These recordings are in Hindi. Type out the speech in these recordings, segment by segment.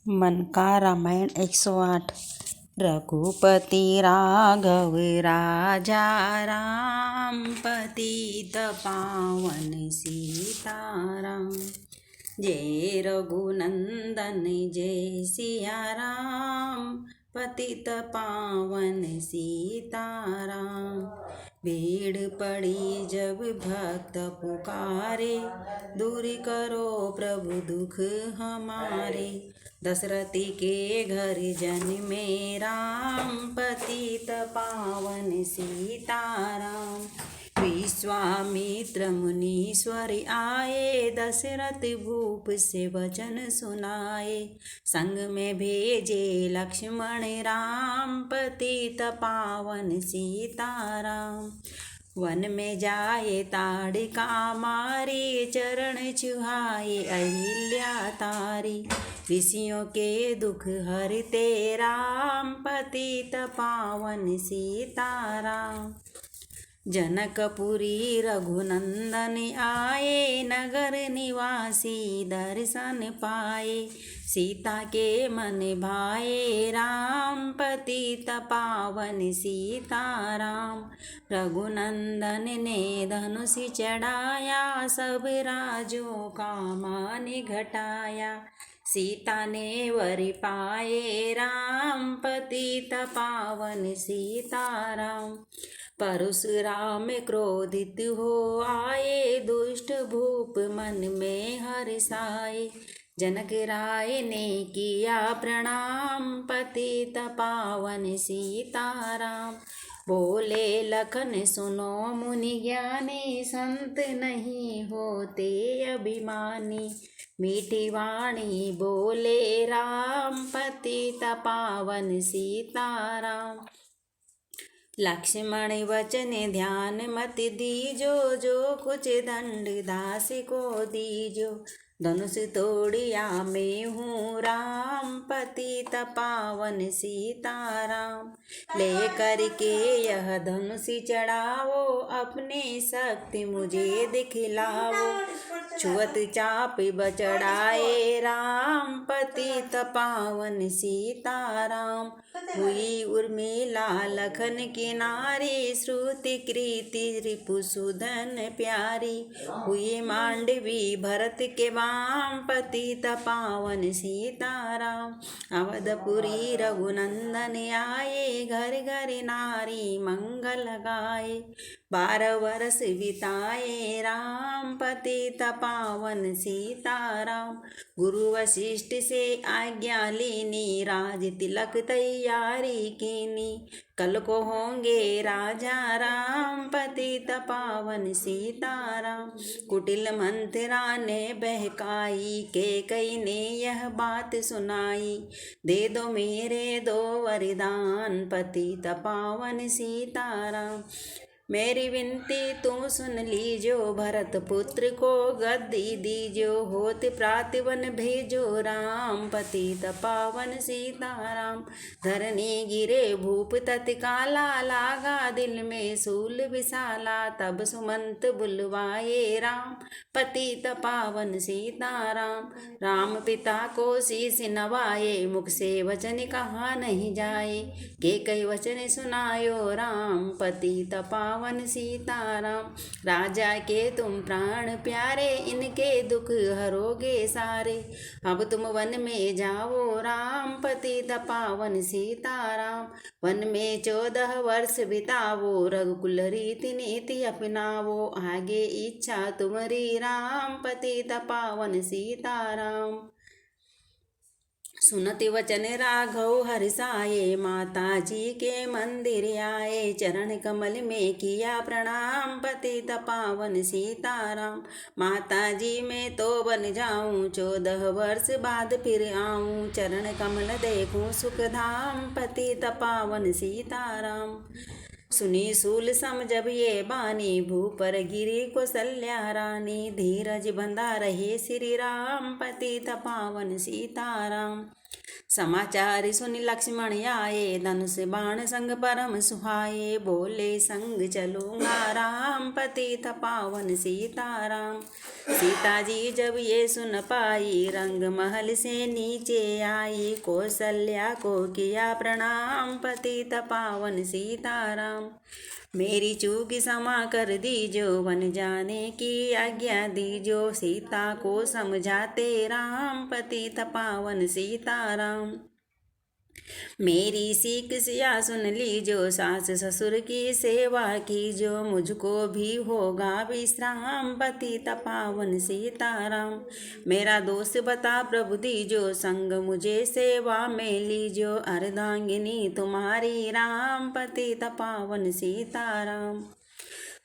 मन का रामायण 108। रघुपति राघव राजा राम, पतित पावन सीताराम। जय रघुनंदन जय सिया राम, पतित पावन सीताराम। भीड़ पड़ी जब भक्त पुकारे, दूर करो प्रभु दुख हमारे। दशरथी के घर जन्मे राम, पतित पावन सीताराम। विश्वामित्र मुनीश्वर आए, दशरथ भूप से वचन सुनाए। संग में भेजे लक्ष्मण राम, पतित पावन सीताराम। वन में जाए ताड़िका मारी, चरण चुहाए अहिल्या तारी। ऋषियों के दुख हरते राम, पतित पावन सीताराम। जनकपुरी रघुनंदन आए, नगर निवासी दर्शन पाए। सीता के मन भाए राम, पतित पावन सीताराम। रघुनंदन ने धनुष चढ़ाया, सब राजों का मान घटाया। सीता ने वर पाए राम, पतित पावन सीताराम। परशुराम क्रोधित हो आए, दुष्ट भूप मन में हर्षाए। जनक राय ने किया प्रणाम, पतित पावन सीताराम। बोले लखन सुनो मुनि ज्ञानी, संत नहीं होते अभिमानी। मीठी वाणी बोले राम, पतित पावन सीताराम। लक्ष्मण वचन ध्यान मत दीजो, जो कुछ दंड दास को दीजो। धनुष तोड़िया मैं हूँ राम, पतित पावन सीताराम। लेकर के यह धनुष चढ़ाओ, अपने शक्ति मुझे दिखलाओ। छुअत चाप बचड़ाए राम, पतित पावन सीताराम। हुई उर्मिला लखन किनारी, श्रुति कृति रिपुसुधन प्यारी। हुई मांडवी भरत के वाम, पतित पावन सीताराम। अवधपुरी रघुनंदन आए, घर घर नारी मंगल गाए। 12 वर्ष बिताए राम, पतित पावन सीताराम। गुरु वशिष्ठ से आज्ञा लीनी, राज तिलक तैयारी कीनी। कल को होंगे राजा राम, पतित पावन सीताराम। कुटिल मंत्रा ने बहकाई, कैकेयी ने यह बात सुनाई। दे दो मेरे 2 वरदान, पतित पावन सीताराम। मेरी विनती तुम सुन लीजो, भरत पुत्र को गद्दी दीजो। होत प्रातिवन भेजो राम, पतित पावन सीताराम। धरनी गिरे भूप तत्काला, लागा दिल में सूल विशाला। तब सुमंत बुलवाए राम, पतित पावन सीताराम। राम पिता को शीश नवाए, मुख से वचन कहा नहीं जाए। कैकेयी वचन सुनायो राम, पतित पावन सीताराम। राजा के तुम प्राण प्यारे, इनके दुख हरोगे सारे। अब तुम वन में जाओ राम, पतित पावन सीताराम। वन में 14 वर्ष बितावो, रघुकुल रीति नीति अपनावो। आगे इच्छा तुम्हारी राम, पतित पावन सीताराम। सुनति वचन राघव हर्षाए, माता जी के मंदिर आए। चरण कमल में किया प्रणाम, पतित पावन सीताराम। माता जी मैं तो बन जाऊं, 14 वर्ष बाद फिर आऊं। चरण कमल देखूं सुख धाम, पतित पावन सीताराम। सुनी सूल सम जब ये बानी, भूपर गिरी कौशल्या रानी। धीरज बंधा रहे श्री राम, पतित पावन सीताराम। समाचार सुनि लक्ष्मण आए, धनुष बाण संग परम सुहाए। बोले संग चलूंगा राम, पतित पावन सीताराम। सीता जी जब ये सुन पाई, रंग महल से नीचे आई। कौशल्या को किया प्रणाम, पतित पावन सीताराम। मेरी चूक क्षमा कर दीजो, वन जाने की आज्ञा दीजो। सीता को समझाते राम, पतित पावन सीताराम। मेरी सीख सिया सुन लीजो, सास ससुर की सेवा कीजो। मुझको भी होगा विश्राम, पतित पावन सीताराम। मेरा दोष बता प्रभु दीजो, संग मुझे सेवा में लीजो। अर्धांगिनी तुम्हारी राम, पतित पावन सीताराम।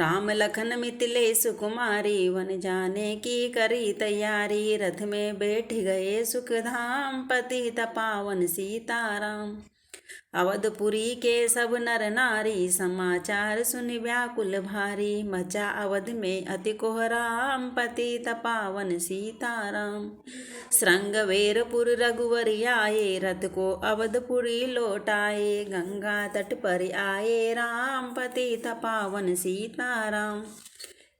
राम लखन मिथिले सुकुमारी, वन जाने की करी तैयारी। रथ में बैठ गए सुखधाम, पतित पावन सीताराम। अवधपुरी के सब नर नारी, समाचार सुन व्याकुल भारी। मचा अवध में अति कोहराम, पतित पावन सीताराम। श्रृंगवेरपुर रघुवर आए, रथ को अवधपुरी लौटाए। गंगा तट पर आए राम, पतित पावन सीताराम।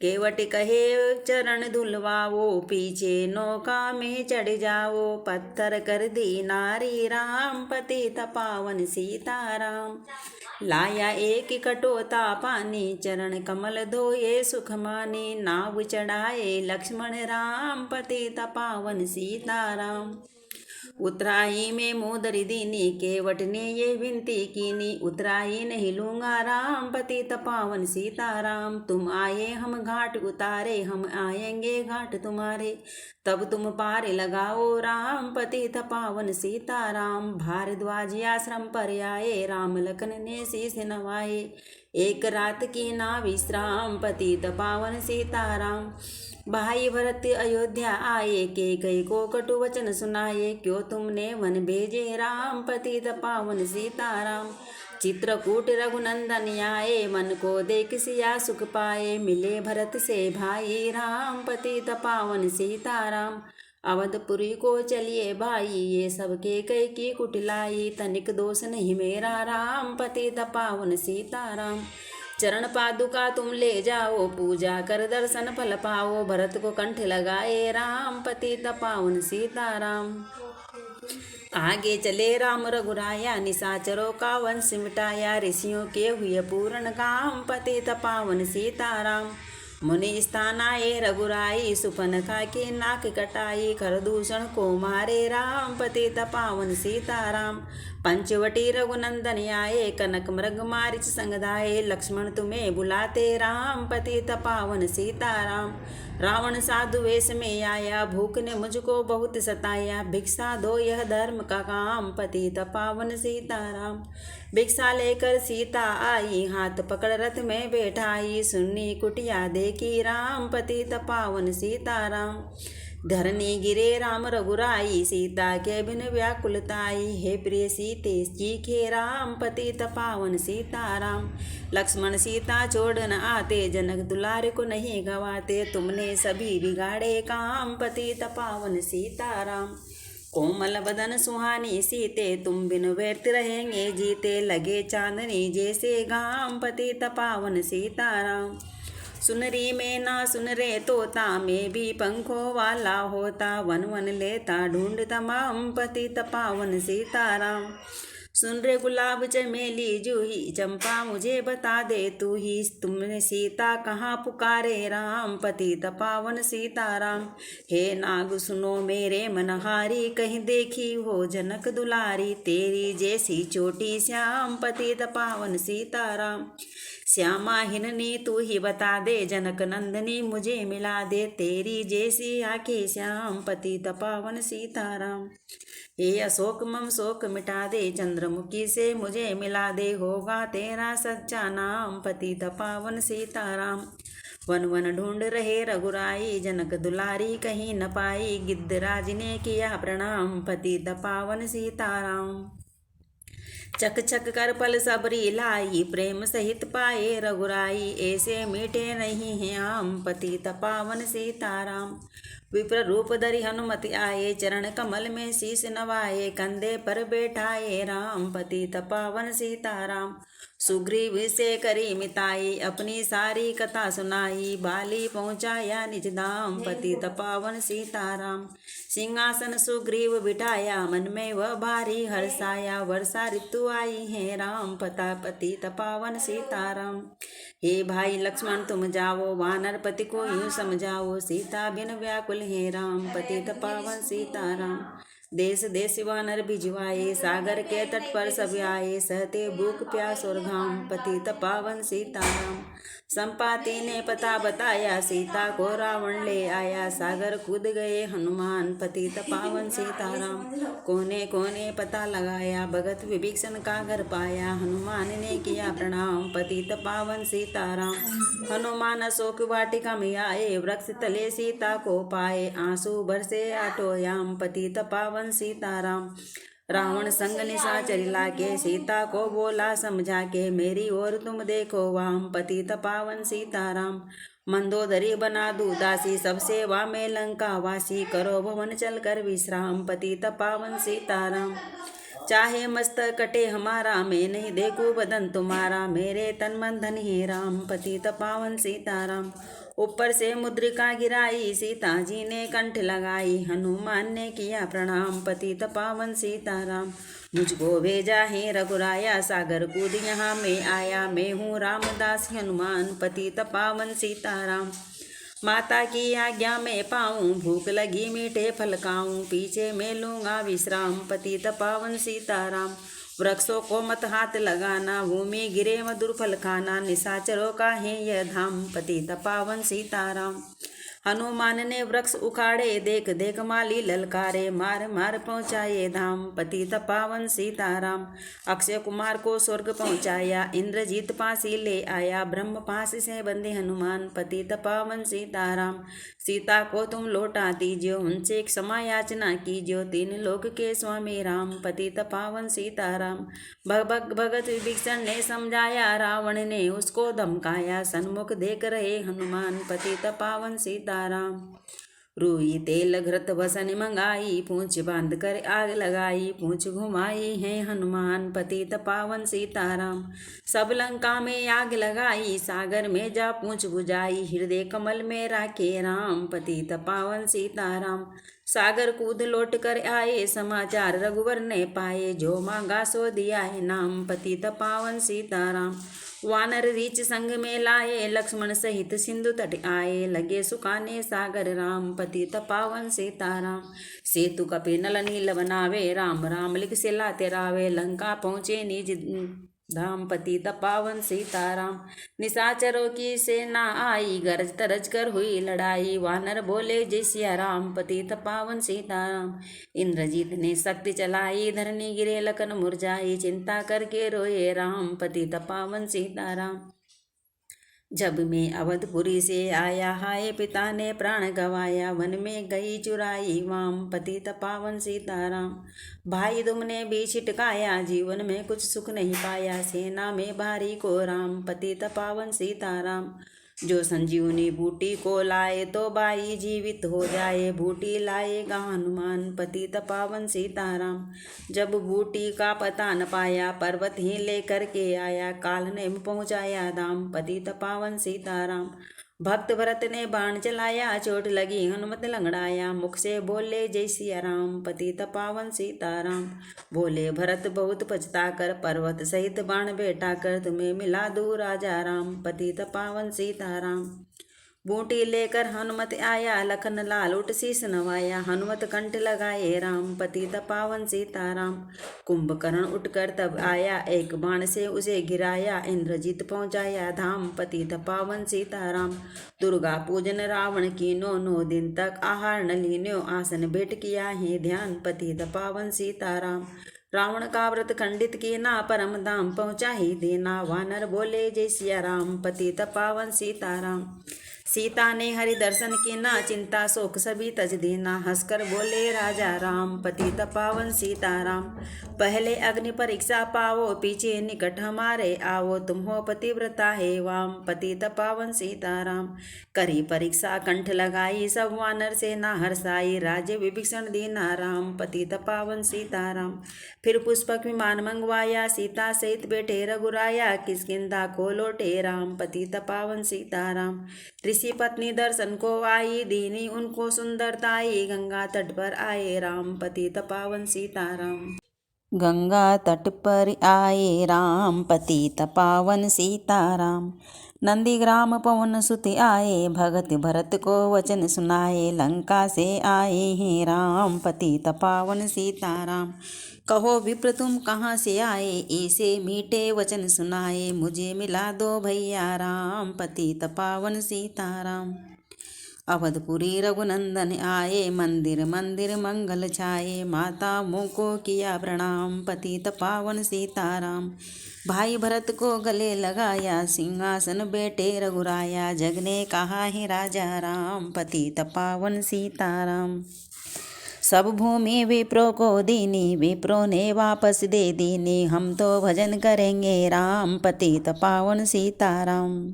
केवट कहे चरण धुलवाओ, पीछे नौका में चढ़ जाओ। पत्थर कर दी नारी राम, पतित पावन सीताराम। लाया एक कटोता पानी, चरण कमल धोए सुख मानी। नाव चढ़ाए लक्ष्मण राम, पतित पावन सीताराम। उतराई में मोदरी दीनी, केवट ने ये विनती कीनी। उतराई नहीं लूंगा राम, पतित पावन सीताराम। तुम आए हम घाट उतारे, हम आएंगे घाट तुम्हारे। तब तुम पार लगाओ राम, पतित पावन सीताराम। भारद्वाज आश्रम पर आए, राम लखन ने शीश नवाए। एक रात की ना विश्राम, पतित पावन सीताराम। भाई भरत अयोध्या आए, कैकेयी को कटु वचन सुनाए। क्यों तुमने वन भेजे राम, पतित पावन सीताराम। चित्रकूट रघुनंदन आए, मन को देख सिया सुख पाए। मिले भरत से भाई राम, पतित पावन सीताराम। अवधपुरी को चलिए भाई, ये सब कैकेयी की कुटिलाई। तनिक दोष नहीं मेरा राम, पतित पावन सीताराम। चरण पादुका तुम ले जाओ, पूजा कर दर्शन फल पाओ। भरत को कंठ लगाए राम, पतित पावन सीताराम। आगे चले राम रघुराया, निशाचरों का वंश मिटाया। ऋषियों के हुए पूर्ण काम, पतित पावन सीताराम। मुनि स्थान आए रघुराई, सुपनखा की नाक कटाई। खरदूषण को मारे राम, पतित पावन सीताराम। पंचवटी रघुनंदन आए, कनक मृग मारिच संग धाये। लक्ष्मण तुम्हें बुलाते राम, पतित पावन सीताराम। रावण साधु वेश में आया, भूख ने मुझको बहुत सताया। भिक्षा दो यह धर्म का काम, पतित पावन सीताराम। भिक्षा लेकर सीता आई, हाथ पकड़ रथ में बैठाई। सुन्नी कुटिया देखी राम, पतित पावन सीताराम। धरनी गिरे राम रघुराई, सीता के बिन व्याकुलताई। हे प्रिय सीते चीखे राम, पतित पावन सीताराम। लक्ष्मण सीता छोड़न आते, जनक दुलारे को नहीं गवाते। तुमने सभी बिगाड़े काम, पतित पावन सीताराम। कोमल बदन सुहानी सीते, तुम बिन व्यर्थ रहेंगे जीते। लगे चांदनी जैसे घाम, पतित पावन सीताराम। सुनरी में ना सुन रे तोता, मैं भी पंखों वाला होता। वन वन लेता ढूंढ तमाम, पतित पावन सीताराम। सुन रे गुलाब चमेली जूही, चंपा मुझे बता दे तू ही। तुमने सीता कहाँ पुकारे राम, पतित पावन सीताराम। हे नाग सुनो मेरे मनहारी, कहीं देखी हो जनक दुलारी। तेरी जैसी चोटी श्याम, पतित पावन सीताराम। श्यामा हिननी तू ही बता दे, जनक नंदनी मुझे मिला दे। तेरी जैसी आंखें श्याम, पतित पावन सीताराम। हे अशोक मम शोक मिटा दे, चंद्रमुखी से मुझे मिला दे। होगा तेरा सच्चा नाम, पतित पावन सीताराम। वन वन ढूंढ रहे रघुराई, जनक दुलारी कहीं न पाई। गिद्धराज ने किया प्रणाम, पतित पावन सीताराम। चक चक कर पल सबरी लाई, प्रेम सहित पाए रघुराई। ऐसे मीठे नहीं हैं आम, पतित पावन सीताराम। विप्र रूप धरि हनुमति आए, चरण कमल में शीश नवाए, कंधे पर बैठाए राम, पतित पावन सीताराम। सुग्रीव से करी मिताई, अपनी सारी कथा सुनाई, बाली पहुँचाया निज धाम, पतित पावन सीताराम। सिंहासन सुग्रीव बिठाया, मन में वह भारी हर्षाया, वर्षा ऋतु आई है राम, पतित पावन सीताराम। हे भाई लक्ष्मण तुम जाओ, वानर पति को यूं समझाओ, सीता बिन व्याकुल है राम, पतित पावन सीताराम। देश देश वानर भिजवाए, सागर के तट पर सब आए, सहते भूख प्यास और घाम, पतित पावन सीताराम। संपाति ने पता बताया, सीता को रावण ले आया, सागर कूद गए हनुमान, पतित पावन सीताराम। कोने कोने पता लगाया, भगत विभीषण का घर पाया, हनुमान ने किया प्रणाम, पतित पावन सीताराम। हनुमान अशोक वाटिका में आए, वृक्ष तले सीता को पाए, आंसू बरसे आटोयाम, पतित पावन सीताराम। रावण संग निशाचर लाके, सीता को बोला समझा के, मेरी ओर तुम देखो वाम, पतित पावन सीताराम। मंदोदरी बना दूँ दासी, सब सेवा में लंका वासी, करो भवन चल कर विश्राम, पतित पावन सीताराम। चाहे मस्तक कटे हमारा, मैं नहीं देखूं बदन तुम्हारा, मेरे तन मन धन हे राम, पतित पावन सीताराम। ऊपर से मुद्रिका गिराई, सीता जी ने कंठ लगाई, हनुमान ने किया प्रणाम, पतित पावन सीताराम। मुझको भेजा है रघुराया, सागर कूद यहाँ मैं आया, मैं हूँ रामदास हनुमान, पतित पावन सीताराम। माता की आज्ञा में पाऊँ, भूख लगी मीठे फल खाऊं, पीछे मैं लूँगा विश्राम, पतित पावन सीताराम। वृक्षों को मत हाथ लगाना, भूमि गिरे मधुर फल खाना, निशाचरों का है यह धाम, पतित पावन सीताराम। हनुमान ने वृक्ष उखाड़े, देख देख माली ललकारे, मार मार पहुँचाए धाम, पतित पावन सीताराम। अक्षय कुमार को स्वर्ग पहुँचाया, इंद्रजीत फांसी ले आया, ब्रह्म फांसी से बंधे हनुमान, पतित पावन सीताराम। सीता को तुम लौटा दीजियो, उनसे क्षमा याचना कीजियो, तीन लोक के स्वामी राम, पतित पावन सीताराम। भगत विभीषण ने समझाया, रावण ने उसको धमकाया, सन्मुख देख रहे हनुमान, पतित पावन सीताराम। रुई तेल घृत वसन मंगाई, पूंछ बांध कर आग लगाई, पूंछ घुमाई है हनुमान, पतित पावन सीताराम। सब लंका में आग लगाई, सागर में जा पूंछ बुझाई, हृदय कमल में राखे राम, पतित पावन सीताराम। सागर कूद लौट कर आए, समाचार रघुवर ने पाए, जो मांगा सो दिया है नाम, पतित पावन सीताराम। वानर रीछ संग में लाए, लक्ष्मण सहित सिंधु तट आए, लगे सुखाने सागर राम, पतित पावन सीताराम। सेतु कपि नल नील बनावे, राम राम लिख से लाते रावे, लंका पहुँचे निज धाम, पतित पावन सीताराम। निशाचरों की सेना आई, गरज तरज कर हुई लड़ाई, वानर बोले जय सिया राम, पतित पावन सीताराम। इंद्रजीत ने शक्ति चलाई, धरनी गिरे लखन मुरझाई, चिंता करके रोए राम, पतित पावन सीताराम। जब मैं अवधपुरी से आया, हाय पिता ने प्राण गवाया, वन में गई चुराई वाम, पतित पावन सीताराम। भाई तुमने भी छिटकाया, जीवन में कुछ सुख नहीं पाया, सेना में भारी को राम, पतित पावन सीताराम। जो संजीवनी बूटी को लाए, तो बाई जीवित हो जाए, बूटी लाएगा हनुमान, पतित पावन सीताराम। जब बूटी का पता न पाया, पर्वत ही लेकर के आया, काल ने पहुँचाया धाम, पतित पावन सीताराम। भक्त भरत ने बाण चलाया, चोट लगी हनुमत लंगड़ाया, मुख से बोले जय सिया राम, पतित पावन सीताराम। बोले भरत बहुत पछता कर, पर्वत सहित बाण बेटा कर, तुम्हें मिला दू राजा राम, पतित पावन सीताराम। बूटी लेकर हनुमत आया, लखन लाल उठ शीस नवाया, हनुमत कंठ लगाए राम, पतित पावन सीताराम। कुंभकर्ण उठकर तब आया, एक बाण से उसे गिराया, इंद्रजीत पहुँचाया धाम, पतित पावन सीताराम। दुर्गा पूजन रावण कीनो, 9 दिन तक आहार न लीन्यो, आसन भेंट किया है ध्यान, पतित पावन सीताराम। रावण का व्रत खंडित कीना, परम धाम पहुँचा ही देना, वानर बोले जय सिया राम, पतित पावन सीताराम। सीता ने हरि दर्शन की ना, चिंता शोक सभी तज दीना। हंसकर बोले राजा राम, पतित पावन सीताराम। पहले अग्नि परीक्षा पावो, पीछे निकट हमारे आओ। तुम हो पतिव्रता है वाम, पतित पावन सीताराम। करी परीक्षा कंठ लगाई, सब वानर सेना हर्षाई। राज्य विभीषण दीना राम, पतित पावन सीताराम। फिर पुष्पक विमान मंगवाया, सीता सहित बैठे रघुराया। किष्किंधा को लौटे राम, पतित पावन सीताराम। ऋषि पत्नी दर्शन को आई, दीनी उनको सुंदरताई। गंगा तट पर आए राम, पतित पावन सीताराम। गंगा तट पर आए राम, पतित पावन सीताराम। नंदीग्राम पवन सुत आए, भगत भरत को वचन सुनाए। लंका से आए हैं राम, पतित पावन सीताराम। कहो विप्र तुम कहाँ से आए, ऐसे मीठे वचन सुनाए। मुझे मिला दो भैया राम, पतित पावन सीताराम। अवधपुरी रघुनंदन आए, मंदिर मंदिर मंगल छाए। माता मुँह को किया प्रणाम, पतित पावन सीताराम। भाई भरत को गले लगाया, सिंहासन बैठे रघुराया। जग ने कहा है राजा राम, पतित पावन सीताराम। सब भूमि विप्रो को दीनी, विप्रो ने वापस दे दीनी। हम तो भजन करेंगे राम, पतित पावन सीताराम।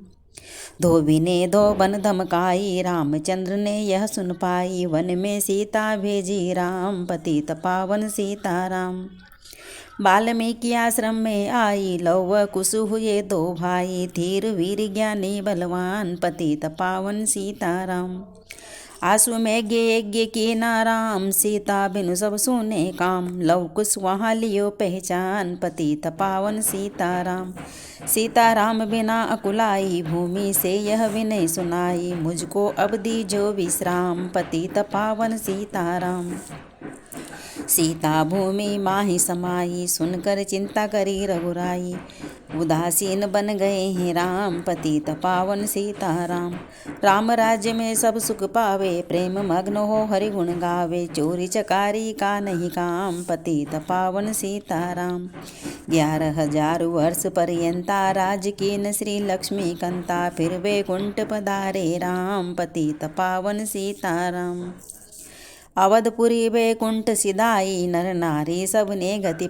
धोबी ने दो बन धमकाई, रामचंद्र ने यह सुन पाई। वन में सीता भेजी राम, पतित पावन सीताराम। वाल्मीकि आश्रम में आई, लौह कुश हुए दो भाई। धीर वीर ज्ञानी बलवान, पतित पावन सीताराम। आंसू में यज्ञ की नाराम, सीता बिनु सब सुने काम। लव कुश वहाँ लियो पहचान, पतित पावन सीताराम। सीताराम बिना अकुलाई, भूमि से यह विनय सुनाई। मुझको अब दीजो विश्राम, पतित पावन सीताराम। सीता भूमि माही समाई, सुनकर चिंता करी रघुराई। उदासीन बन गए हैं राम, पतित पावन सीताराम। राम राज्य में सब सुख पावे, प्रेम मग्न हो हरि गुण गावे। चोरी चकारी का नहीं काम, पतित पावन सीताराम। 11,000 वर्ष पर्यंता राज कीन श्री लक्ष्मी कंता। फिर वैकुंठ पधारे राम, पतित पावन सीताराम। अवधपुरी वैकुंठ सिधाई, नर नारी सबने गति